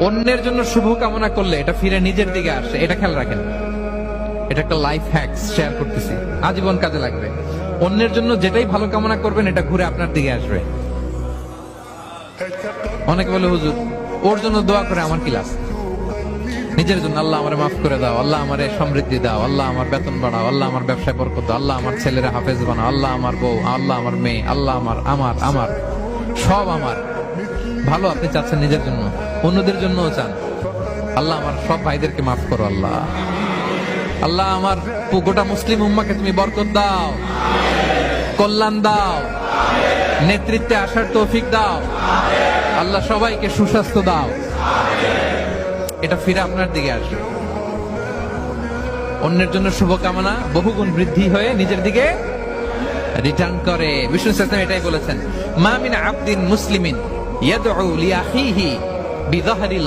অন্যের জন্য শুভ কামনা করলে এটা ফিরে নিজের দিকে আসে, এটা খেয়াল রাখেন। এটা একটা লাইফ হ্যাকস শেয়ার করতেছি, আজীবন কাজে লাগবে। অন্যের জন্য যেটাই ভালো কামনা করবেন এটা ঘুরে আপনার দিকে আসবে। অনেকে বলে হুজুর ওর জন্য দোয়া করে আমার কি লাভ? নিজের জন্য আল্লাহ আমারে মাফ করে দাও, আল্লাহ আমারে সমৃদ্ধি দাও, আল্লাহ আমার বেতন বাড়াও, আল্লাহ আমার ব্যবসায় বরকত দাও, আল্লাহ আমার ছেলেরা হাফেজ বানাও, আল্লাহ আমার বউ, আল্লাহ আমার মেয়ে, আল্লাহ আমার আমার আমার সব আমার ভালো আপনি চাচ্ছেন নিজের জন্য, অন্যদের জন্যও চান। আল্লাহ আমার সব ভাইদেরকে মাফ করো, আল্লাহ আল্লাহ আমার গোটা মুসলিম উম্মাকে তুমি বরকত দাও, কল্যাণ দাও, নেতৃত্বে আসার তৌফিক দাও, আল্লাহ সবাইকে সুস্বাস্থ্য দাও। এটা ফিরে আপনার দিকে আসবে। অন্যের জন্য শুভকামনা বহুগুণ বৃদ্ধি হয়ে নিজের দিকে রিটার্ন করে। বিষ্ণু সাল্লাল্লাহু এটাই বলেছেন, মা মিন আবদিন মুসলিমিন ইয়াদউ লিআখিহি বিযাহরিল